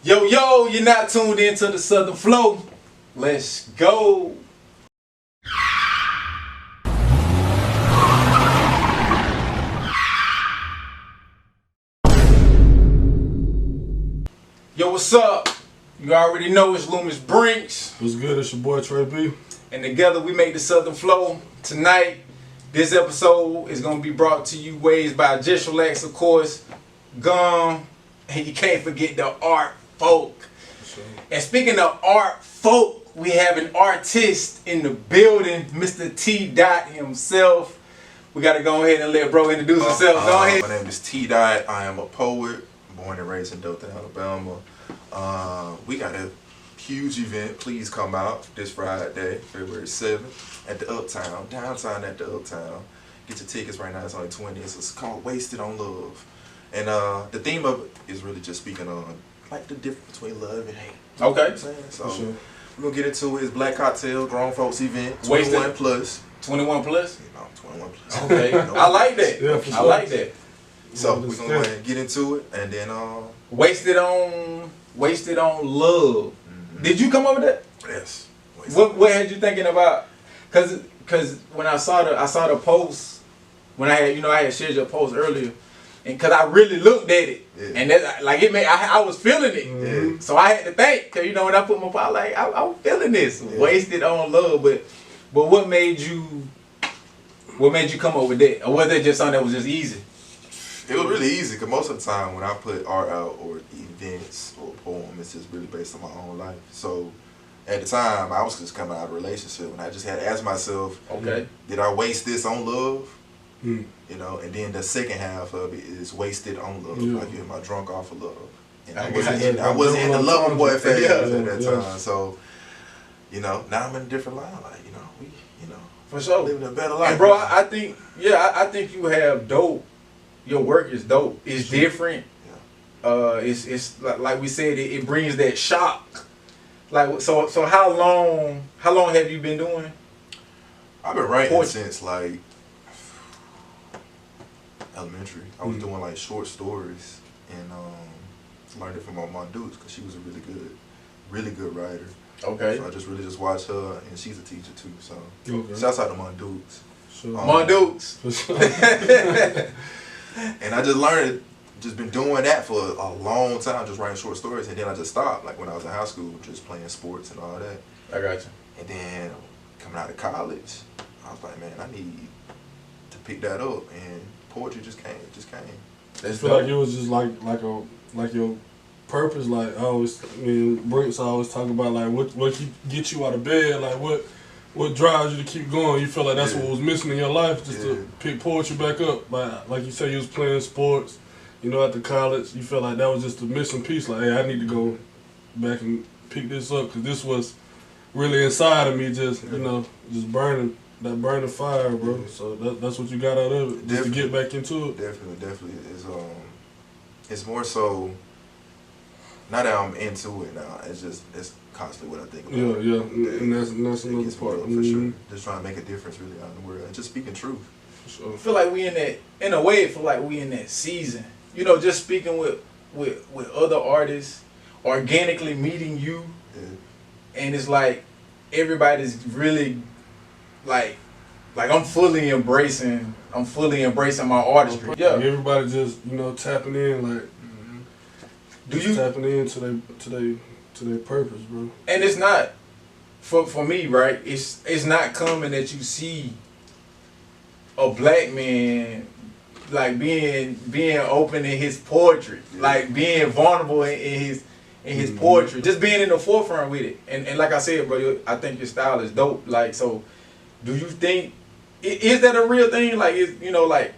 Yo, yo, you're not tuned into the Southern Flow. Let's go. Yo, what's up? You already know it's Loomis Brinks. What's good? It's your boy Trey B. And together we make the Southern Flow. Tonight, this episode is going to be brought to you ways by Just Relax, of course, Gum, and you can't forget the art folk. Sure. And speaking of art folk, we have an artist in the building, Mr. T. Dot himself. We got to go ahead and let bro introduce himself. Go ahead. My name is T. Dot. I am a poet, born and raised in Dothan, Alabama. We got a huge event. Please come out this Friday, February 7th, at the Uptown, downtown at the Uptown. Get your tickets right now. It's only $20. It's called Wasted on Love. And the theme of it is really just speaking on like the difference between love and hate. Okay. You know what I'm saying? So Sure. we're going to get into it. It's Black Cocktail, grown folks event, Wasted. 21 plus. 21 plus? You know, 21 plus. Okay. I like that. Yeah, for I sure. like that. So we're going to go ahead and get into it. And then, Wasted on love. Did you come up with that? yes. What had you thinking about? Cause when I saw the post, when I had shared your post earlier, and cause I really looked at it, Yeah. and that like it made I was feeling it. Yeah. So I had to think, cause when I put my post, I'm feeling this. Yeah. Wasted on love, but what made you come up with that, or was that just something that was just easy? It was really easy because most of the time when I put art out or events or poem, it's just really based on my own life. So at the time, I was just coming out of a relationship, and I just had to ask myself, Okay. did I waste this on love? Mm. You know, and then the second half of it is wasted on love. Yeah. Like, am I drunk off of love? And I I wasn't got in, you. I wasn't in the lover boy phase Yeah. at that Yeah. time. So, now I'm in a different line. Like, we, For sure. living a better life. And bro, I think you have dope. Your work is dope. It's different. It's like we said, it brings that shock. Like so how long have you been doing? I've been writing Poetry. since like elementary. I was doing like short stories and learned it from my mom Dukes because she was a really good writer. Okay. So I just watched her, and she's a teacher too. So Okay. shouts out to Mom Dukes. Sure. Mon Dukes. For sure. And I just learned, just been doing that for a long time, just writing short stories, and then I just stopped. Like when I was in high school, just playing sports and all that. I got you. And then coming out of college, I was like, man, I need to pick that up, and poetry just came. I That's feel like it was just like your purpose. Like Brinks always talk about like what get you out of bed. Like what drives you to keep going. You feel like that's what was missing in your life, just to pick poetry back up. Like you said, you was playing sports. After college, you felt like that was just the missing piece. Like, hey, I need to go back and pick this up because this was really inside of me. Just just burning fire, bro. So that's what you got out of it, just to get back into it. Definitely. It's more so. Not that I'm into it now. It's constantly what I think about. Yeah, and that's It another gets me part. up for sure. Just trying to make a difference really out in the world and just speaking truth. I feel like we in that, in a way, I feel like we in that season. Just speaking with other artists, organically meeting you, and it's like everybody's really like I'm fully embracing my artistry. Like, Yeah. everybody just tapping in, like Do just you? tapping in to their purpose, bro. And it's not for me, right? It's not common that you see a black man like being open in his poetry, like being vulnerable in his poetry, just being in the forefront with it. And like I said, bro, I think your style is dope. Like, so do you think is that a real thing? Like, like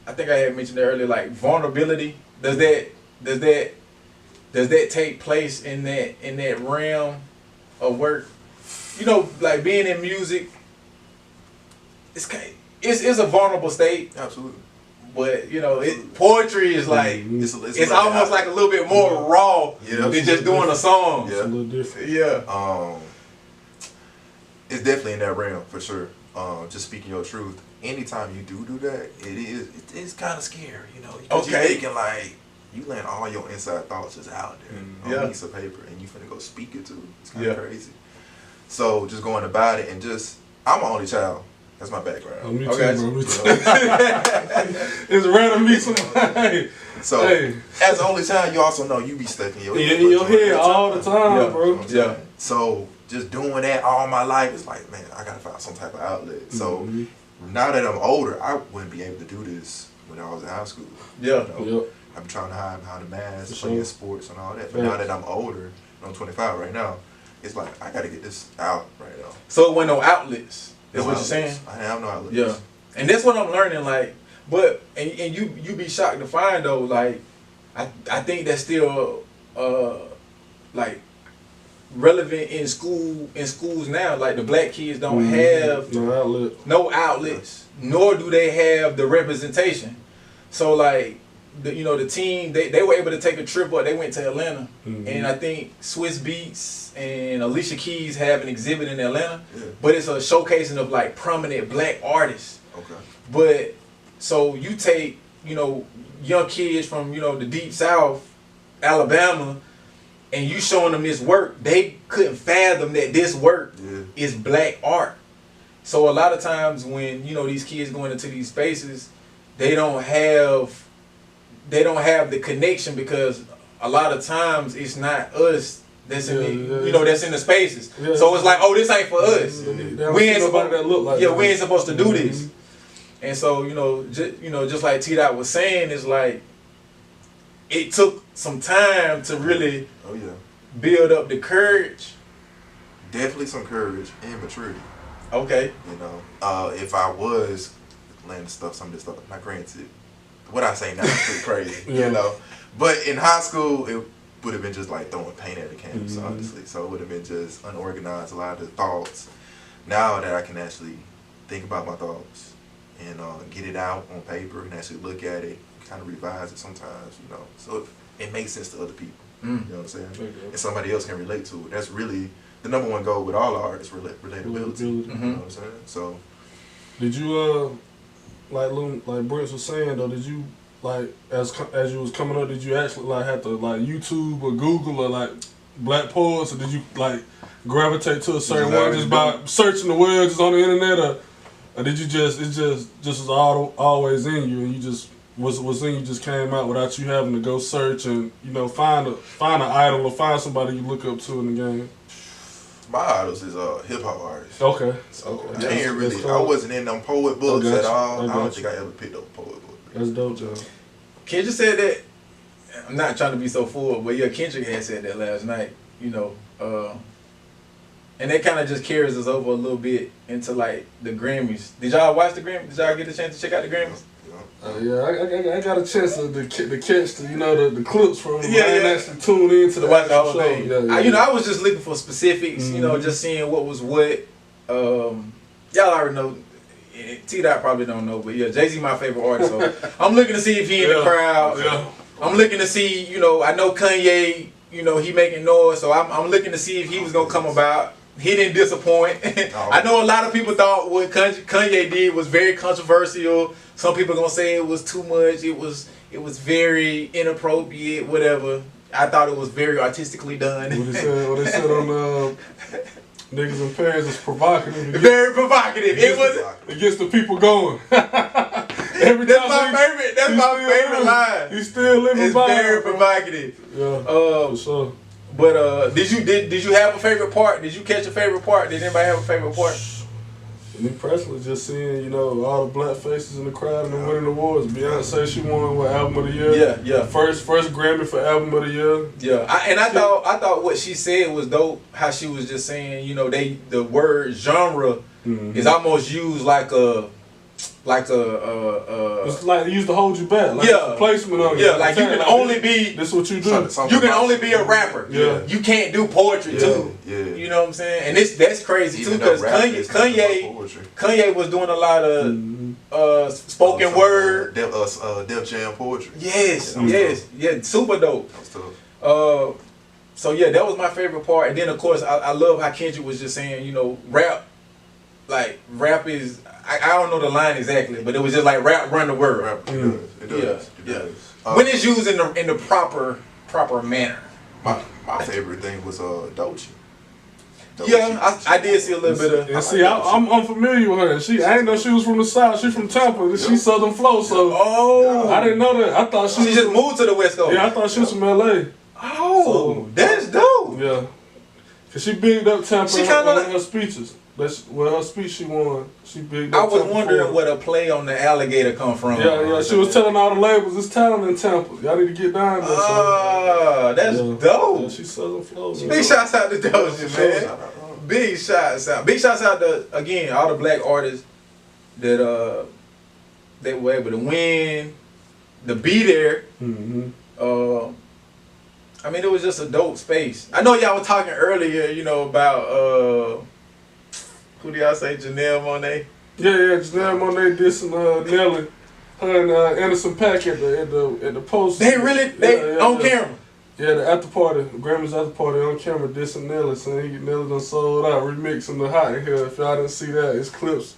I think I had mentioned earlier, like vulnerability. Does that take place in that realm of work? Like being in music, it's a vulnerable state, Absolutely. but poetry is like it's almost like a little bit more raw than just doing a song. It's a little different. Yeah. It's definitely in that realm for sure. Just speaking your truth. Anytime you do that, it's kind of scary. Because you're thinking like, you letting all your inside thoughts just out there on a piece of paper, and you finna go speak it to. It's kind of crazy. So just going about it, and just I'm an only child. That's my background. Oh, me too, bro. Me too. It's rare to meet somebody. So as an only child, you also know you be stuck in your head all the time, bro. Yeah. So just doing that all my life, it's like, man, I gotta find some type of outlet. So now that I'm older, I wouldn't be able to do this when I was in high school. Yeah. You know? I'm trying to hide behind the mask, playing sports and all that. But now that I'm older, I'm 25 right now, it's like, I gotta get this out right now. So it wasn't no outlets. That's what you're saying? I have no outlets. Yeah. And that's what I'm learning, like, but, and you be shocked to find, though, like, I think that's still, like, relevant in schools now. Like, the black kids don't have no outlets, nor do they have the representation. So, like, the team, they were able to take a trip up. They went to Atlanta, and I think Swiss Beats and Alicia Keys have an exhibit in Atlanta, but it's a showcasing of like prominent black artists. Okay. But so you take young kids from the deep South, Alabama, and you showing them this work, they couldn't fathom that this work is black art. So a lot of times when these kids going into these spaces, they don't have the connection, because a lot of times it's not us that's in that's in the spaces. Yeah, so it's like, oh, this ain't for us. We ain't supposed that look like we ain't supposed to do this. And so just like T-Dot was saying, it's like it took some time to really build up the courage. Definitely some courage and maturity. Okay. If I was laying some of this stuff, not granted, what I say now is pretty crazy, But in high school, it would have been just like throwing paint at the canvas, honestly. So it would have been just unorganized, a lot of the thoughts. Now that I can actually think about my thoughts and get it out on paper and actually look at it, kind of revise it sometimes, So it makes sense to other people, you know what I'm saying? And somebody else can relate to it. That's really the number one goal with all art is relatability. You know what I'm saying? So, did you like Brent was saying though? Did you like as you was coming up? Did you actually like have to like YouTube or Google or like black poets, or did you like gravitate to a certain one just by searching the web just on the internet, or did you just was always in you, and you just was in you just came out without you having to go search and find an idol or find somebody you look up to in the game? My idols is hip hop artists. Okay. So I ain't really. I wasn't in them poet books at all. I don't think I ever picked up a poet book. That's dope, John. Kendrick said that. I'm not trying to be so full, but Kendrick had said that last night. And that kind of just carries us over a little bit into like the Grammys. Did y'all watch the Grammys? Did y'all get a chance to check out the Grammys? I got a chance to catch the clips from it. I didn't actually tune into the whole thing. I was just looking for specifics, just seeing what was what. Y'all already know. T-Dot probably don't know, but Jay-Z my favorite artist, so I'm looking to see if he in the crowd. I'm looking to see, I know Kanye, he making noise, so I'm looking to see if he was gonna come about. He didn't disappoint. I know a lot of people thought what Kanye did was very controversial. Some people gonna say it was too much. It was very inappropriate. Whatever. I thought it was very artistically done. What they said on Niggas in Paris is provocative. Very provocative. It was. It gets the people going. That's my favorite line. He's still living by it. It's very provocative. Yeah. For sure. But did you have a favorite part? Did you catch a favorite part? Did anybody have a favorite part? Me personally, just seeing all the black faces in the crowd and winning awards. Beyonce, she won Album of the Year. Yeah. First Grammy for Album of the Year. Yeah, I thought what she said was dope. How she was just saying, the word genre is almost used like a. It's like they used to hold you back. Like placement on it. Yeah, like you can only be. This is what you do. You can only be a rapper. Yeah. You can't do poetry too. Yeah. You know what I'm saying? And that's crazy too, because Kanye was doing a lot of spoken word. Def Jam poetry. Yes, super dope. So that was my favorite part. And then of course I love how Kendrick was just saying, rap. Like rap is, I don't know the line exactly, but it was just like rap run the world. It does. when it's used in the proper manner. My favorite thing was Dolce. Yeah, I did see a little bit of. And see, I'm familiar with her. I didn't know she was from the South. She from Tampa. Yep. She Southern flow. So I didn't know that. I thought she just moved to the West Coast. Yeah, I thought she was from LA. Oh, so, that's dope. Yeah, cause she bigged up Tampa she in her speeches. Her speech she won. She bigged up. I was Tampa wondering where a play on the alligator come from. Yeah. She was telling all the labels, "It's talent in Tampa. Y'all need to get down there." That's dope. Yeah, she's Southern flow. Big shouts out to Doja, man. Big shouts out. Big shouts out to, again, all the black artists that were able to win, to be there. Mm-hmm. I mean, it was just a dope space. I know y'all were talking earlier, about who do y'all say, Janelle Monáe? Yeah, Janelle Monáe dissing Nelly. Her and Anderson .Paak at the post. They really on camera. Yeah, the after party, Grammys after party on camera dissing Nelly, saying Nelly done sold out, remixing the Hot in Here. If y'all didn't see that, it's clips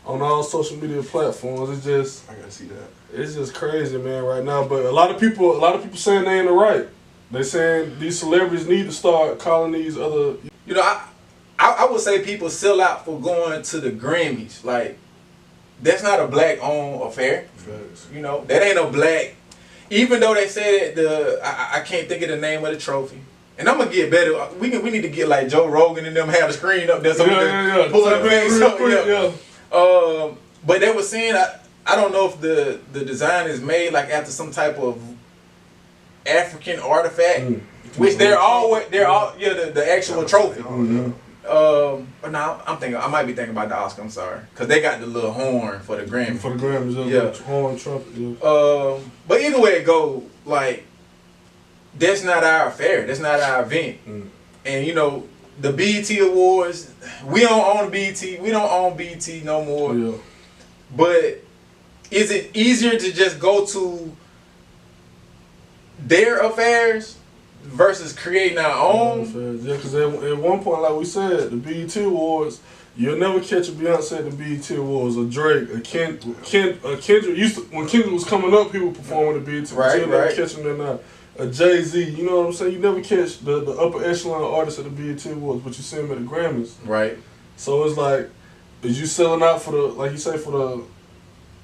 on all social media platforms. It's just, I gotta see that. It's just crazy, man, right now. But a lot of people saying they in the right. They saying these celebrities need to start calling these other. I would say people sell out for going to the Grammys. Like, that's not a black-owned affair. Facts. That ain't a black. Even though they said I can't think of the name of the trophy. And I'm gonna get better. We need to get like Joe Rogan and them have the screen up there so we can pull it back. But they were saying I don't know if the design is made like after some type of African artifact, which they're all the actual trophy. But now I might be thinking about the Oscar. I'm sorry, because they got the little horn for the Grammy. For the Grammys, horn trumpet. Yeah. But either way it go, like, that's not our affair. That's not our event. And the BET Awards, we don't own BET. We don't own BET no more. Yeah. But is it easier to just go to their affairs versus creating our own? Yeah, because at one point, like we said, the BET Awards, you'll never catch a Beyonce at the BET Awards, or Drake, or Kendrick. When Kendrick was coming up, he would perform at the BET Awards. You'll never catch him there now. A Jay-Z, you know what I'm saying? You never catch the upper echelon artists at the BET Awards, but you see them at the Grammys. Right. So it's like, is you selling out for the, like you say, for the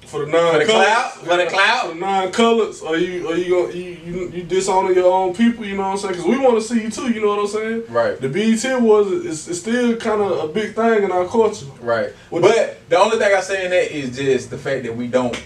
For the clout? For the 9 colors, or you disowning your own people, you know what I'm saying? Because we want to see you too, you know what I'm saying? Right. The BET Awards is still kind of a big thing in our culture. Right. But the only thing I say in that is just the fact that we don't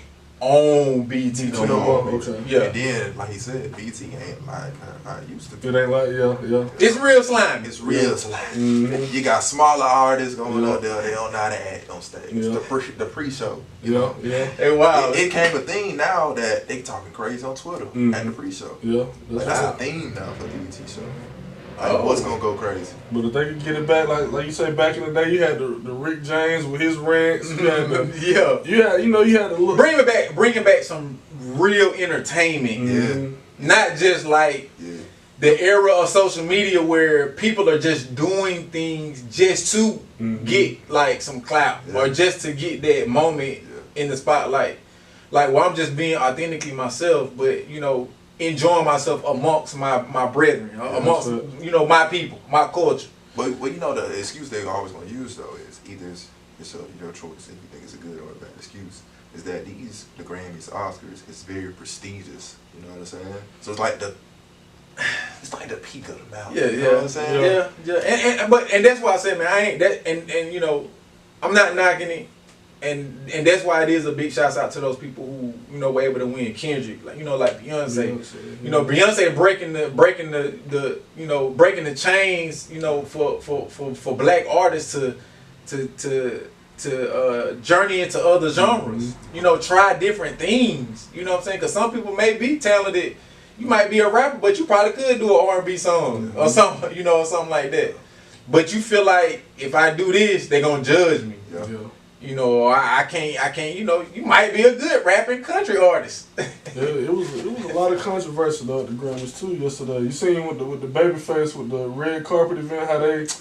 own BET no more. Okay. Yeah. And then, like he said, BET ain't like how it used to be. It ain't like, yeah. It's real slime. It's real slime. Mm-hmm. You got smaller artists going up there, they don't know how to act on stage. Yeah. The pre-show. Yeah. Hey, wow. It came a theme now that they talking crazy on Twitter at the pre-show. Yeah. That's a theme now for the BET show. Like, what's gonna go crazy? But if they could get it back, like you say, back in the day, you had the Rick James with his rants. You had the, you had the look. Bringing back some real entertainment. Yeah. Not just like the era of social media where people are just doing things just to get like some clout or just to get that moment in the spotlight. Like, well, I'm just being authentically myself, but enjoying myself amongst my brethren, amongst my people, my culture. But the excuse they're always gonna use though is either it's your choice if you think it's a good or a bad excuse. Is that the Grammys, Oscars, it's very prestigious. You know what I'm saying? So it's like the peak of the mountain. Yeah, you know what I'm saying? Yeah. And that's why I said, man, I ain't that, and I'm not knocking it. And that's why it is a big shout out to those people who were able to win. Kendrick, like Beyonce. Beyonce breaking the chains, for black artists to journey into other genres. Try different things. You know what I'm saying? Because some people may be talented. You might be a rapper, but you probably could do an R&B song or something, or something like that. But you feel like if I do this, they're gonna judge me. Yeah. I can't. You might be a good rapping country artist. It was a lot of controversy though at the Grammys too yesterday. You seen with the Babyface with the red carpet event how they did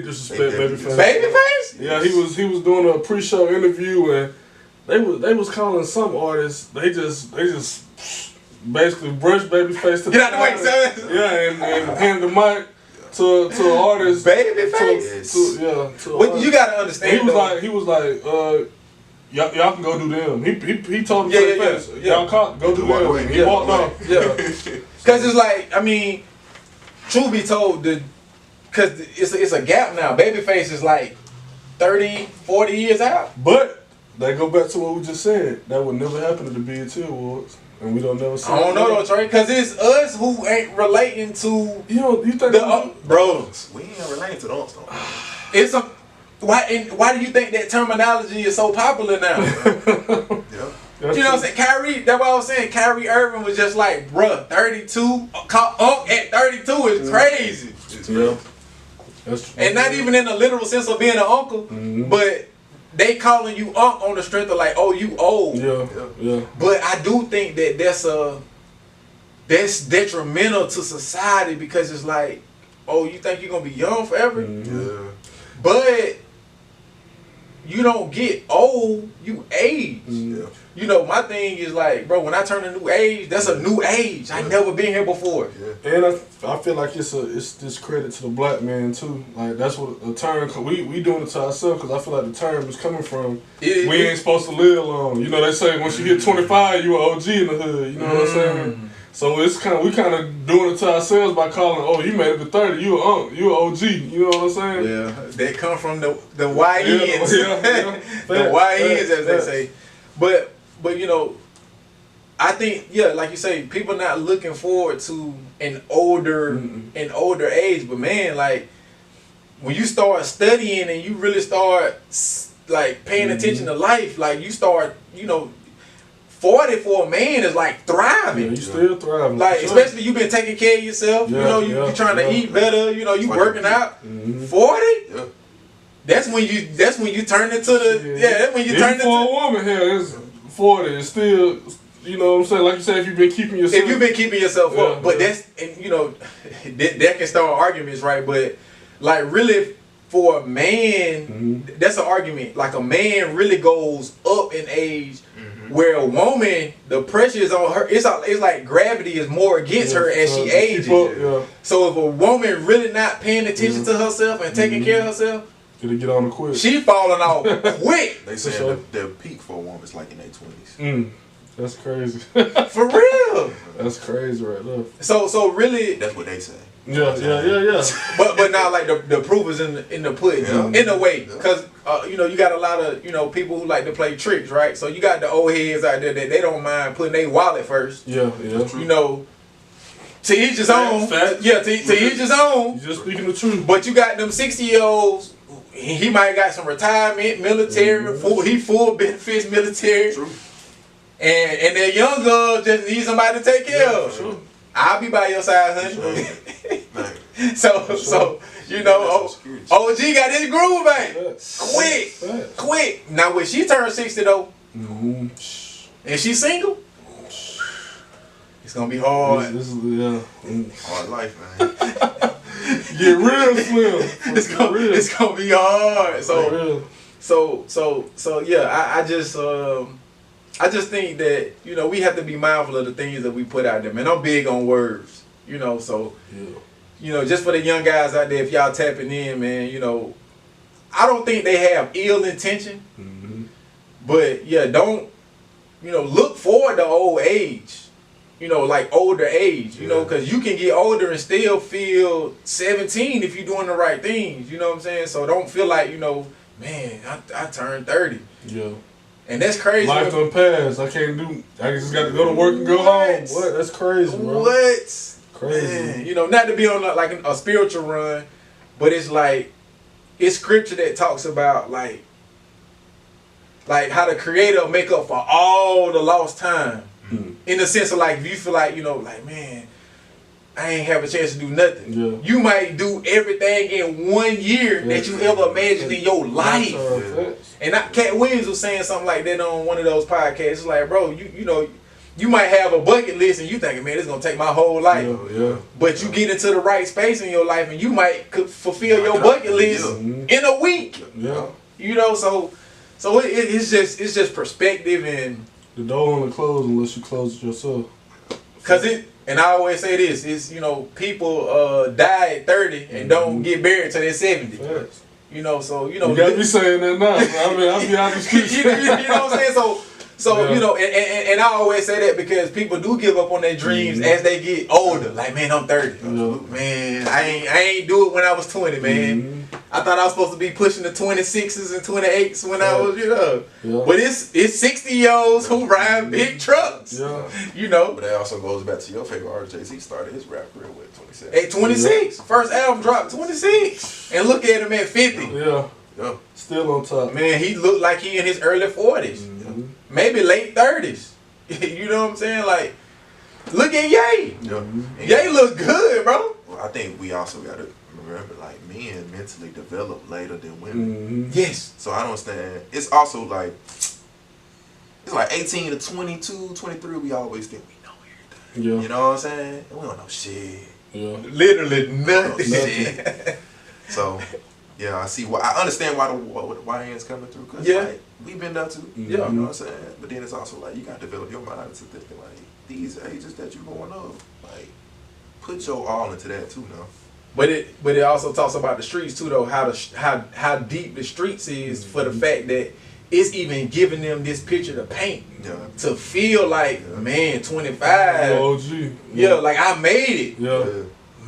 disrespect Babyface. Babyface? Yeah, he was doing a pre-show interview and they was calling some artists. They just basically brush Babyface to Get out the way, son. Yeah, and hand the mic to an artist. Babyface. Well, you gotta understand. He was like, y'all can go do them. He told him face. Yeah. Y'all go do them. He walked off. Yeah. Cause it's like, I mean, truth be told, cause it's a gap now. Babyface is like 30, 40 years out. But they go back to what we just said. That would never happen at the BET Awards. And we don't never see. I don't know though, Trey, because it's us who ain't relating to. You think bros? We ain't relating to those. It's a why do you think that terminology is so popular now? Yeah. You know what I'm saying? Kyrie, that's what I was saying. Kyrie Irving was just like, bruh, 32, at 32 is crazy. Yeah. And not even in the literal sense of being an uncle, but they calling you Unc on the strength of like, oh, you old. Yeah. But I do think that that's detrimental to society because it's like, oh, you think you're gonna be young forever? Yeah. But you don't get old, you age. Yeah. You know, my thing is like, bro, when I turn a new age, that's a new age. I never been here before. Yeah. And I feel like it's discredit to the black man too. Like that's what the term. We doing it to ourselves because I feel like the term is coming from. We ain't supposed to live long. You know, they say once you hit 25, you an OG in the hood. You know what I'm saying? So it's we kind of doing it to ourselves by calling, oh, you made it to 30, you an OG. You know what I'm saying? Yeah, they come from the YNs, the YNs as they say. But you know, I think like you say, people not looking forward to an older age. But man, like when you start studying and you really start like paying attention to life, like you start, 40 for a man is like thriving. Yeah, you still thriving. Like especially you been taking care of yourself. Yeah, you trying to eat better. You working out. 40. Yeah. That's when you turn into the That's when you turn into for a woman here. It's 40. It's still. You know what I'm saying? Like you said, if you've been keeping yourself up, but that's that can start arguments, right? But like really, for a man, that's an argument. Like a man really goes up in age, where a woman, the pressure is on her. It's like gravity is more against her as she ages. So if a woman really not paying attention to herself and taking care of herself, it'll get on the quick. She falling off quick. They say the peak for a woman is like in their 20s. That's crazy. For real. That's crazy right there. So really, that's what they say. Yeah. But now like the proof is in the pudding, in a way, because you got a lot of people who like to play tricks, right? So you got the old heads out there that they don't mind putting their wallet first. Yeah. To each his own. Yeah, to each his own. You just speaking the truth. But you got them 60-year-olds. He might got some retirement, military, full benefits, military. True. And that young girl just needs somebody to take care of. Sure. I'll be by your side, honey. Sure. So OG got his groove, man. Quick. Now when she turns 60 though, and she's single, it's gonna be hard. This is hard life, man. Get real slim. It's gonna be hard. So yeah, I just think that we have to be mindful of the things that we put out there, man. I'm big on words, so just for the young guys out there, if y'all tapping in, man, I don't think they have ill intention, but don't look forward to old age, like older age, because you can get older and still feel 17 if you're doing the right things, you know what I'm saying? So don't feel like man, I turned 30. Yeah. And that's crazy. Life done passed. I just got to go to work and go home. What? That's crazy, bro. What? Crazy. Man, not to be on like a spiritual run, but it's like, it's scripture that talks about like how the Creator will make up for all the lost time. In the sense of like, if you feel like, like, man, I ain't have a chance to do nothing. Yeah. You might do everything in 1 year that you ever imagined in your life. And Cat Williams was saying something like that on one of those podcasts. It's like, bro, you might have a bucket list and you thinking, man, this is gonna take my whole life. But you get into the right space in your life and you might fulfill your bucket list in a week. So So it's just perspective and the door only closed unless you close it yourself. And I always say this, it's, you know, people die at 30 and don't get buried till they're 70. Facts. You know, so, you know. You gotta be saying that now. I mean, I'll be honest with you know what I'm saying? So yeah. you know, and I always say that because people do give up on their dreams as they get older. Like, man, I'm 30. Man, I ain't do it when I was 20, man. I thought I was supposed to be pushing the 26s and 28s when I was, you know. Yeah. But it's 60-year-olds who ride big trucks. Yeah. You know. But that also goes back to your favorite artist, Jay-Z started his rap career with 26. At 26. Yeah. First album dropped 26. And look at him at 50. Yeah. Yeah. Still on top. Man, he looked like he in his early 40s. Maybe late 30s. You know what I'm saying? Like, look at Ye. Yeah. Ye look good, bro. Well, I think we also got to remember, like, men mentally develop later than women. Yes. So I don't understand. It's also like, it's like 18 to 22, 23, we always think we know everything. Yeah. You know what I'm saying? And we don't know shit. Yeah. Literally nothing. Shit. So, yeah, I understand why the YN's coming through. Cause like, we've been there too. Yeah. You know what I'm saying? But then it's also like, you got to develop your mind to thinking like, these ages that you're going up, like, put your all into that too now. But it also talks about the streets too, though. How deep the streets is for the fact that it's even giving them this picture to paint to feel like man 25. OG. Yeah, like I made it. Yeah.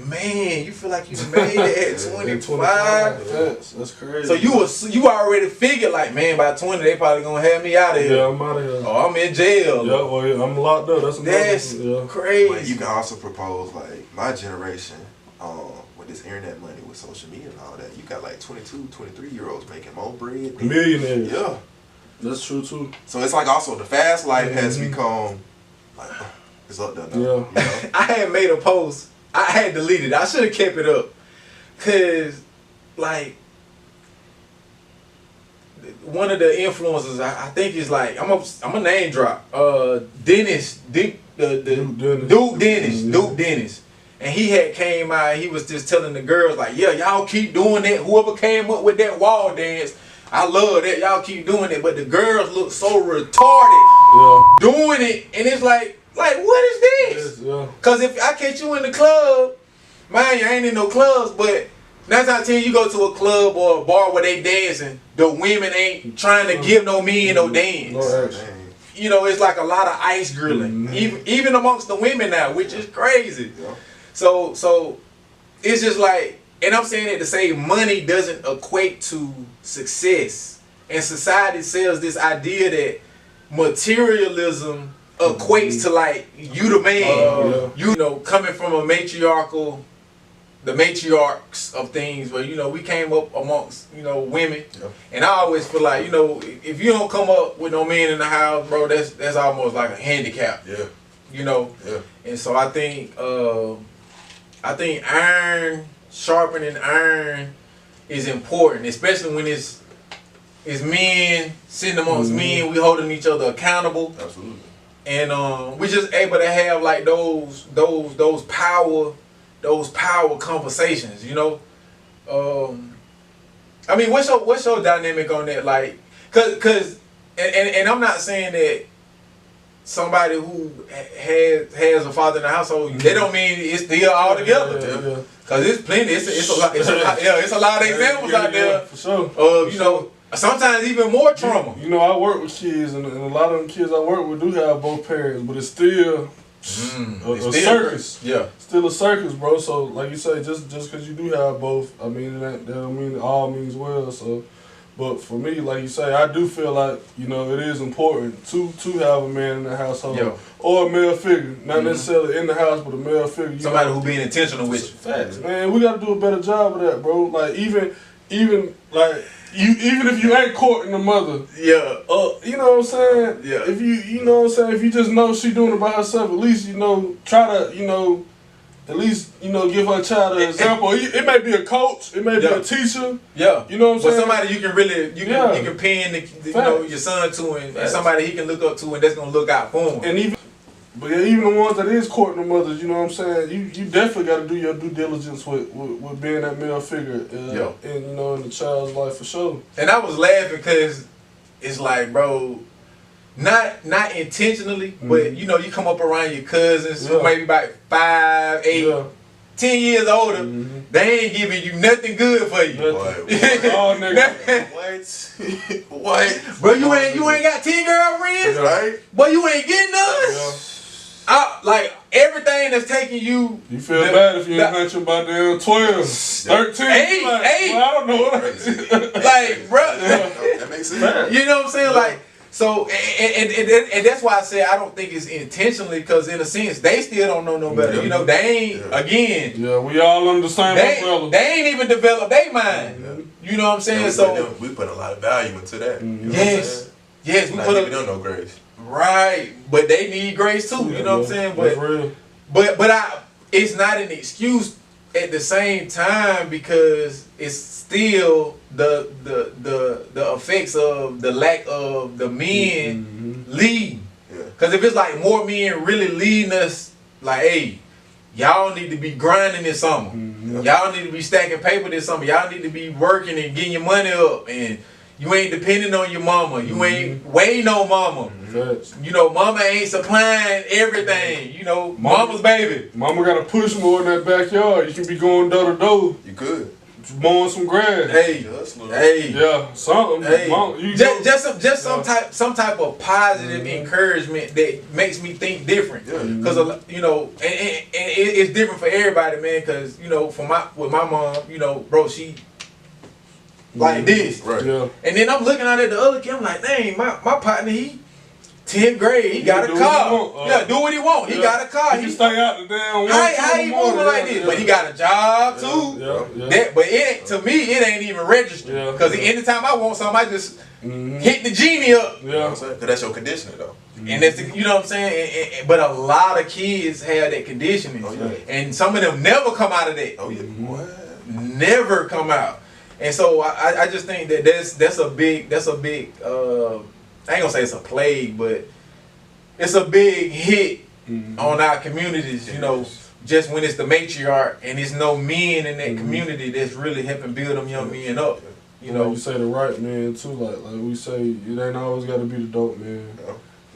Man, you feel like you made it at 25. That's crazy. So you already figured like, man, by 20 they probably gonna have me out of here. Yeah, I'm out of here. Oh, I'm in jail. Yeah, well, yeah, I'm locked up. That's crazy. But you can also propose like my generation. With this internet money, with social media and all that, you got like 22, 23-year-olds making more bread. Millionaires. Yeah. That's true too. So it's like also the fast life has become like, it's up there now. Yeah. You know? I had made a post. I had deleted it. I should have kept it up. Cause like one of the influencers, I think is like I'm a name drop. Dennis, Duke Dennis. And he had came out, he was just telling the girls like, yeah, y'all keep doing that. Whoever came up with that wall dance, I love that. Y'all keep doing it. But the girls look so retarded doing it. And it's like what is this? Yeah. Cause if I catch you in the club, man, you ain't in no clubs, but 9 times out of 10 you go to a club or a bar where they dancing, the women ain't trying to give no men no dance. No action. You know, it's like a lot of ice grilling. Even amongst the women now, which is crazy. Yeah. So it's just like, and I'm saying it to say money doesn't equate to success. And society sells this idea that materialism equates to like you the man. You know, coming from the matriarchs of things where, you know, we came up amongst, you know, women. Yeah. And I always feel like, you know, if you don't come up with no man in the house, bro, that's almost like a handicap. Yeah. You know? Yeah. And so I think iron, sharpening iron is important, especially when it's men sitting amongst men, we holding each other accountable. Absolutely. And we just able to have like those power conversations, you know. I mean, what's your dynamic on that? Like, cause I'm not saying that somebody who has a father in the household, they don't mean it's still all together. Yeah. Cause it's plenty. It's a lot of examples out there. For sure. You know, sometimes even more trauma. You know, I work with kids, and a lot of them kids I work with do have both parents, but it's still a circus. Yeah. Still a circus, bro. So, like you say, just because you do have both, I mean, that don't mean all means well. So, but for me, like you say, I do feel like, you know, it is important to have a man in the household or a male figure, not necessarily in the house, but a male figure. Somebody who being intentional with you. Facts, man. We got to do a better job of that, bro. Like even like. Even if you ain't courting the mother, you know what I'm saying? Yeah. If you know what I'm saying, if you just know she doing it by herself, at least, you know, try to, you know, at least, you know, give her child an example. It may be a coach, it may be a teacher. Yeah. You know what I'm saying? But somebody you can really, you can pin you know, your son to, and somebody he can look up to, and that's gonna look out for him. And even the ones that is courting the mothers, you know what I'm saying? You definitely got to do your due diligence with being that male figure, and you know, in the child's life for sure. And I was laughing because it's like, bro, not intentionally, but you know, you come up around your cousins who maybe about 5, 8, 10 years older, they ain't giving you nothing good for you. All niggas. What? Bro, you ain't got 10 girlfriends, Right? Boy, you ain't getting none. Like everything that's taking you. You feel bad if you ain't hunching by damn 12, 13, 8. Well, I don't know. Like, bro, That makes sense. you know what I'm saying? Like, so, and that's why I say I don't think it's intentionally, because in a sense they still don't know no better. You know, they ain't again. Yeah, we all under the same umbrella. They ain't even developed their mind. You know what I'm saying? So we put a lot of value into that. You know yes, we not put giving them no grace. Right, but they need grace too. You know what I'm saying? But it's not an excuse at the same time, because it's still the effects of the lack of the men leading. Because if it's like more men really leading us, like, hey, y'all need to be grinding this summer. Y'all need to be stacking paper this summer. Y'all need to be working and getting your money up, and you ain't depending on your mama. You ain't waiting on mama. You know, mama ain't supplying everything. You know, mama's baby. Mama got to push more in that backyard. You can be going door to door. You could. Mowing some grass. Hey, yeah, something. Hey. Mom, just some type of positive encouragement that makes me think different. Because you know, and it's different for everybody, man. Because you know, with my mom, you know, bro, she like this, right? Yeah. And then I'm looking out at the other kid. I'm like, dang, my partner, he 10th grade, he got a car. Do what he want. He got a car. He can stay out the damn. How he moving like this? But he got a job too. But to me, it ain't even registered. Because anytime I want something, I just hit the genie up. You know what I'm saying? Because that's your conditioning, though. And that's you know what I'm saying. But a lot of kids have that conditioning, and some of them never come out of that. Never come out. And so I just think that that's a big I ain't gonna say it's a plague, but it's a big hit on our communities, you know, just when it's the matriarch and there's no men in that community that's really helping build them young men up. You know, you say the right man too, like we say, it ain't always gotta be the dope man.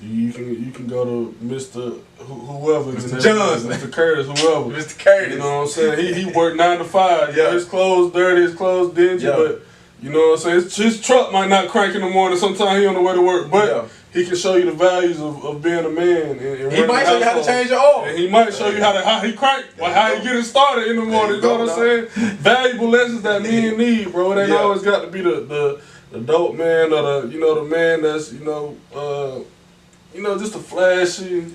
You can go to Mr. Whoever, Mr. Johnson, Mr. Curtis, whoever. Mr. Curtis. You know what I'm saying? He worked 9 to 5. Yeah, his clothes dirty, his clothes dingy, but you know what I'm saying? His truck might not crank in the morning. Sometimes he on the way to work, but he can show you the values of being a man. And he might show you how to change your oil. And he might show you how he crank, how he get it started in the morning. You know what I'm saying? Valuable lessons that men need, bro. It ain't always got to be the dope man or the man that's just a flashy.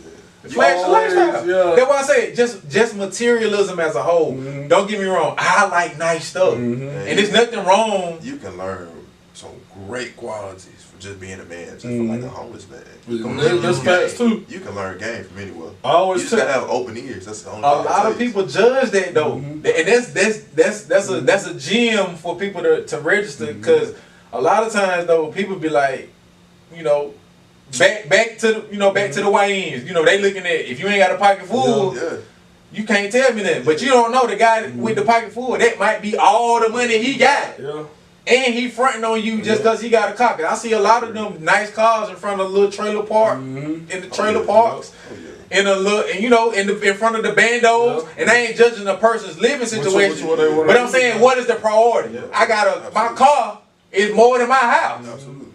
Lifestyle. Yeah. That's why I say just materialism as a whole. Don't get me wrong. I like nice stuff, and there's nothing wrong. You can learn some great qualities from just being a man, just from like a homeless man. That's facts too. You can learn game from anywhere. I always you just gotta have open ears. That's the only. A lot of people judge that though, and that's a gem for people to register, because a lot of times though people be like, you know. Back to the YNs. You know, they looking at, if you ain't got a pocket full, you can't tell me that. But you don't know the guy with the pocket full, that might be all the money he got. And he fronting on you just because he got a car. I see a lot of them nice cars in front of a little trailer park, in the trailer parks. In a look, and you know, in front of the bandos, and I ain't judging a person's living situation. But I'm saying, what is the priority? I got my car is more than my house.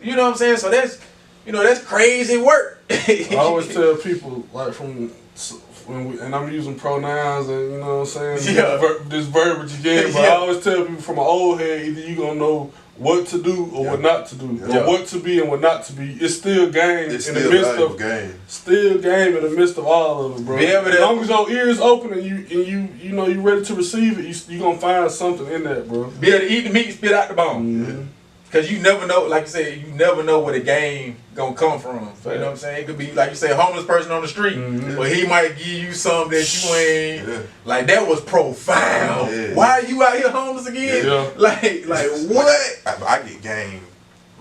You know what I'm saying? So that's crazy work. I always tell people, like, and I'm using pronouns and, you know what I'm saying, this verbiage again, but I always tell people from an old head, either you gonna know what to do or what not to do, or what to be and what not to be. It's still game in the midst of still game in the midst of all of it, bro. As long as your ears open and you ready to receive it, you gonna find something in that, bro. Be able to eat the meat and spit out the bone. Because you never know, like you said, you never know where the game gonna come from. You know what I'm saying? It could be, like you say, a homeless person on the street, but he might give you something that you ain't, like, that was profound. Why are you out here homeless again? Like what? I get game,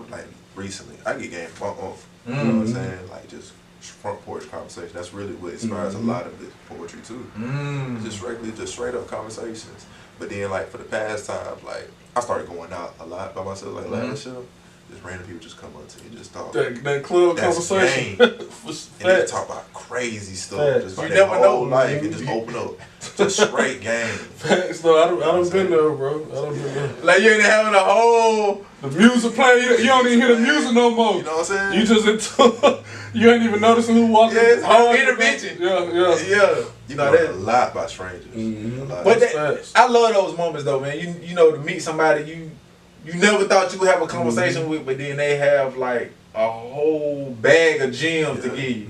like, recently. I get game front off. You know what I'm saying? Like, just front porch conversation. That's really what inspires a lot of this poetry, too. Just regularly, just straight up conversations. But then, like, for the past times, like, I started going out a lot by myself, like last year, Just random people just come up to you, just talk. That club That's conversation. game. And they just talk about crazy stuff. Just about their whole life and just open up. Just straight game. Facts though, I done been there, bro. I done been there. Like you ain't having a whole The music playing, you don't even hear the music no more. You know what I'm saying? You just into you ain't even noticing who walking. Yeah, it's whole intervention. Yeah. You know a lot about strangers. Mm-hmm. But I love those moments though, man. You know, to meet somebody you never thought you would have a conversation with, but then they have like a whole bag of gems to give you.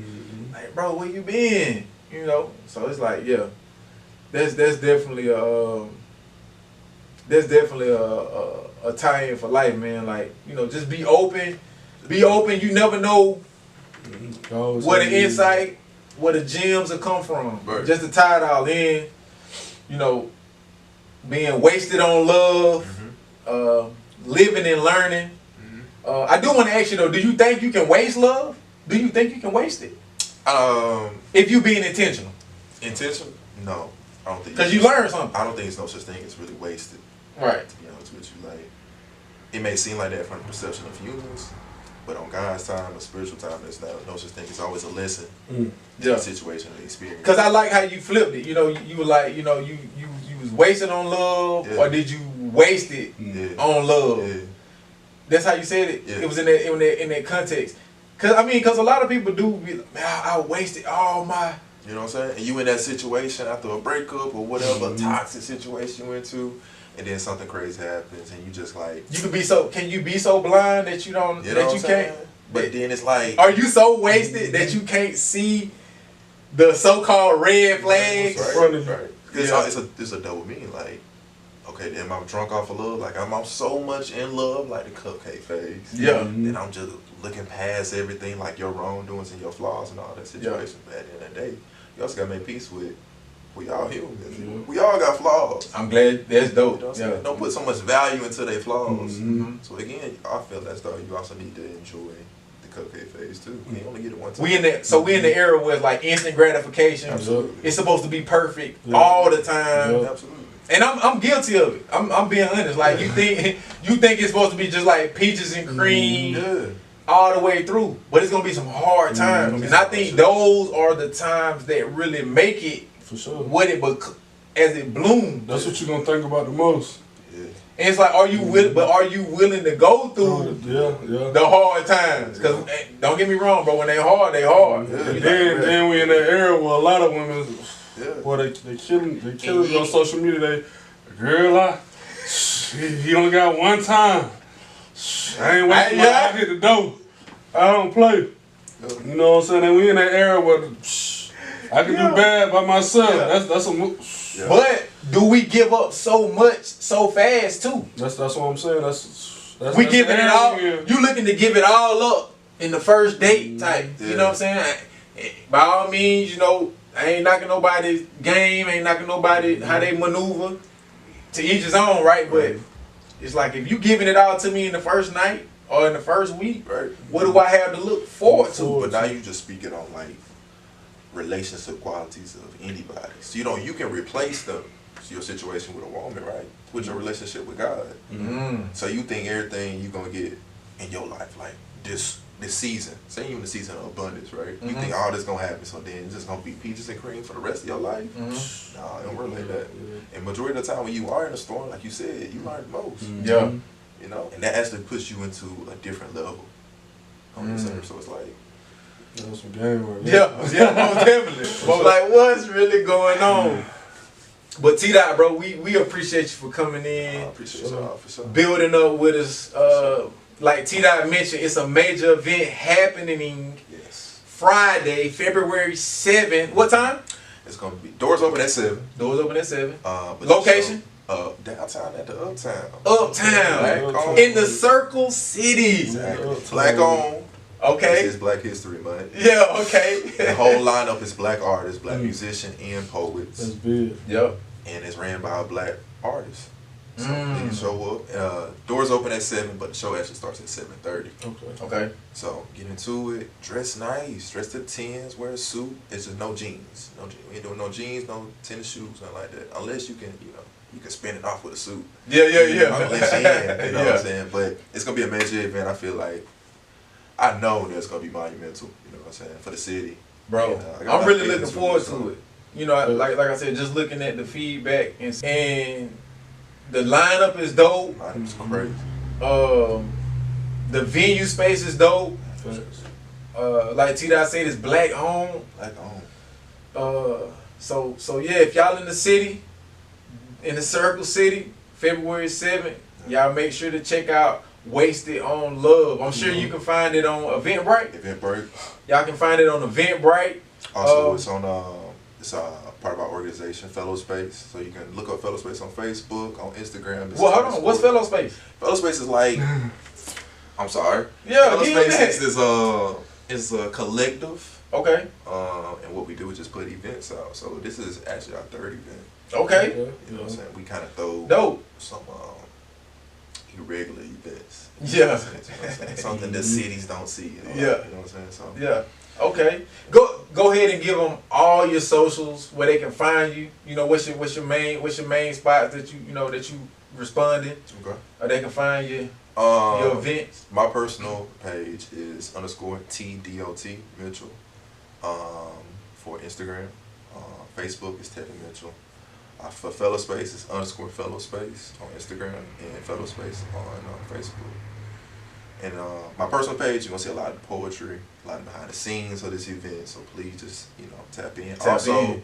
Like, bro, where you been? You know, so it's like, yeah, that's definitely a tie-in for life, man. Like, you know, just be open. Be open. You never know where the insight, where the gems will come from. Right. Just to tie it all in, you know, being wasted on love, living and learning. I do want to ask you though, do you think you can waste love? Do you think you can waste it? If you being intentional. Intentional? No, I don't think. Because you learn something. I don't think it's no such thing as really wasted. Right. To be honest with you, like it may seem like that from the perception of humans, but on God's time, or spiritual time, there's no such thing. It's always a lesson. Yeah. Situation and experience. Because I like how you flipped it. You know, you were like, you know, you was wasting on love, or did you waste it on love? Yeah. That's how you said it. Yeah. It was in that context. Cause a lot of people do be like, man, I wasted all my. You know what I'm saying? And you in that situation after a breakup or whatever toxic situation you went to, and then something crazy happens, and you just like. You could be so. Can you be so blind that you don't? You know that you can't. But then it's like. Are you so wasted that you can't see the so-called red flags? Right. It's a double meaning. Like, okay, am I drunk off of love? Like, I'm so much in love, like the cupcake phase. Yeah. And I'm just looking past everything, like your wrongdoings and your flaws and all that situation. But at the end of the day, you also gotta make peace with. We all humans. We all got flaws. I'm glad that's dope. You know what I'm saying? Don't put so much value into their flaws. So again, I feel as though you also need to enjoy the cupcake phase too. You only get it one time. We in the era where it's like instant gratification. Absolutely. It's supposed to be perfect all the time. Absolutely. And I'm guilty of it. I'm being honest. Like you think it's supposed to be just like peaches and cream all the way through, but it's gonna be some hard times. And I think those are the times that really make it for sure. What it as it blooms. That's what you're gonna think about the most. And it's like, are you willing to go through the hard times? Because don't get me wrong, bro. When they hard, they hard. And then we in that era where a lot of women, where they killing on social media. He only got one time. I ain't wasting my I hit the door. I don't play. You know what I'm saying? And we in that era where I can do bad by myself. That's a But do we give up so much so fast too? That's what I'm saying. That's we giving it all. You looking to give it all up in the first date type. You know what I'm saying? By all means, you know, I ain't knocking nobody's game. Ain't knocking nobody how they maneuver. To each his own, right? But it's like if you giving it all to me in the first night or in the first week, what do I have to look forward to? But now you just speaking on like relationship qualities of anybody. So you can replace your situation with a woman, right? With your relationship with God. So you think everything you're gonna get in your life, like this season, say you in the season of abundance, right? You think all this gonna happen, so then it's just gonna be peaches and cream for the rest of your life? Nah, it don't work like that. And majority of the time when you are in a storm, like you said, you learn the most. You know, and that actually puts you into a different level. So it's like. That's some game right there. Most definitely. But like, what's really going on? But T-Dot, bro, we appreciate you for coming in. I appreciate y'all for sure. Building up with us. Like T-Dot mentioned, it's a major event happening Friday, February 7th. What time? It's gonna be doors open at 7. Doors open at 7. Location? Downtown at the Uptown. Uptown. In the Circle City. Exactly. Black owned. Okay. This is Black History Month. Yeah, okay. The whole lineup is black artists, black musicians, and poets. That's big. Yep. And it's ran by a black artist. So you can show up. Doors open at 7, but the show actually starts at 7:30. Okay. So get into it. Dress nice. Dress to the 10s. Wear a suit. It's just no jeans. No jeans. We ain't doing no jeans, no tennis shoes, nothing like that. Unless you can, you can spin it off with a suit. Yeah. I'll let you in, you know what I'm saying? But it's gonna be a major event. I feel like I know that's gonna be monumental, you know what I'm saying, for the city. Bro, And, I I'm got really feelings looking forward with to it. You know, like I said, just looking at the feedback and the lineup is dope. It's crazy. The venue space is dope. Like T-Dot said, it's black owned. Black owned. So yeah, if y'all in the city, in the Circle City, February 7th, y'all make sure to check out Wasted on Love. I'm sure you can find it on Eventbrite. Eventbrite. Y'all can find it on Eventbrite. Also, it's on it's part of our organization, Fellow Space. So you can look up Fellow Space on Facebook, on Instagram. Well, hold on. What's Fellow Space? Fellow Space is like, I'm sorry. Yeah, Fellow give me Space that. is a collective. Okay. And what we do is just put events out. So this is actually our third event. Okay. You know what I'm saying? We kind of throw Dope. some irregular events. Yeah. You know what I'm saying? Something that cities don't see. Yeah. You know what I'm saying? So Yeah. Okay. Go ahead and give them all your socials where they can find you. You know, what's your main spots that you responded. Okay. Or they can find you your events. My personal page is _TDOT Mitchell for Instagram. Facebook is Tevin Mitchell. For Fellow Space, it's _Fellow Space on Instagram and Fellow Space on Facebook. And my personal page, you're gonna see a lot of poetry, a lot of behind the scenes of this event. So please just tap in. Also,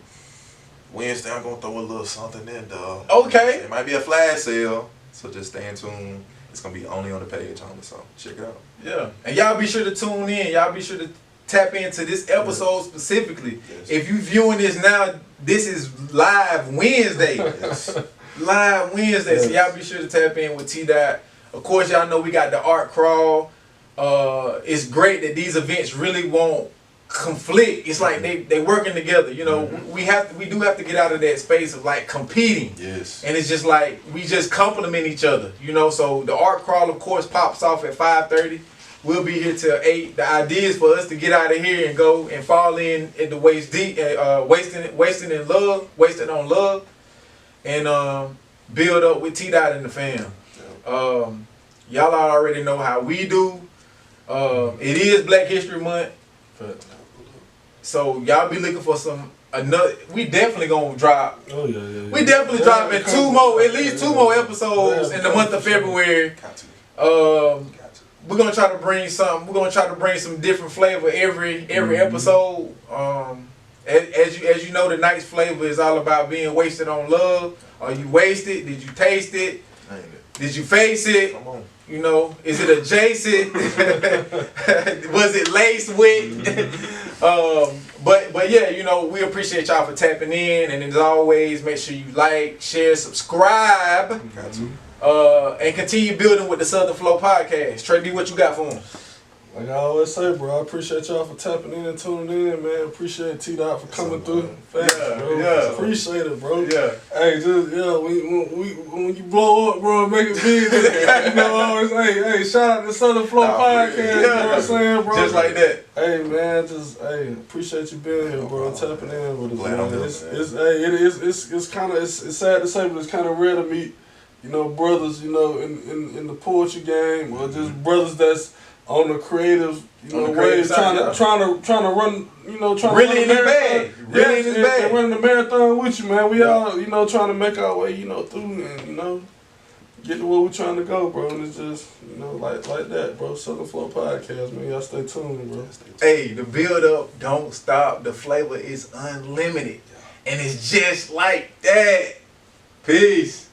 Wednesday I'm gonna throw a little something in though. Okay. It might be a flash sale, so just stay in tune. It's gonna be only on the page only, so check it out. Yeah. And y'all be sure to tune in. Y'all be sure to tap into this episode specifically. Yes. If you viewing this now, this is live Wednesday. Yes. Live Wednesday. So y'all be sure to tap in with T-Dot. Of course, y'all know we got the art crawl. It's great that these events really won't conflict. It's like they working together. You know, we do have to get out of that space of like competing. Yes. And it's just like we just complement each other. You know, so the art crawl, of course, pops off at 5:30. We'll be here till 8. The idea is for us to get out of here and go and fall in at the waist deep, wasting on love, and build up with T-Dot and the fam. Y'all already know how we do. It is Black History Month, so y'all be looking for another. We definitely gonna drop. Oh yeah. We definitely dropping at least two more episodes in the month of February. We're gonna try to bring some different flavor every episode. As you know, tonight's flavor is all about being wasted on love. Are you wasted? Did you taste it? Did you face it? Come on. You know, is it adjacent? Was it laced with? But yeah, you know, we appreciate y'all for tapping in, and as always, make sure you like, share, subscribe. Got to. And continue building with the Southern Flow Podcast. Trey D, what you got for them? Like I always say, bro, I appreciate y'all for tapping in and tuning in, man. Appreciate T-Dot for coming through. Thanks, bro. Yeah. Appreciate it, bro. Yeah. Hey, just when you blow up, bro, make it big. You know, always, hey, shout out to Southern Flow Podcast. You know what I'm saying, bro? Just like that. Hey, man, appreciate you being here, bro. Tapping in with us, Glad I'm man. here, It's kind of it's sad to say, but it's kind of rare to meet, brothers, in the poetry game, or just brothers that's on the creative, way, trying to run, Really in his bag. Really in his bag. Running the marathon with you, man. We all, trying to make our way, through and, get to where we trying to go, bro. And it's just, like that, bro. Southern Flow Podcast, man. Y'all stay tuned, bro. Hey, the build up don't stop. The flavor is unlimited. And it's just like that. Peace.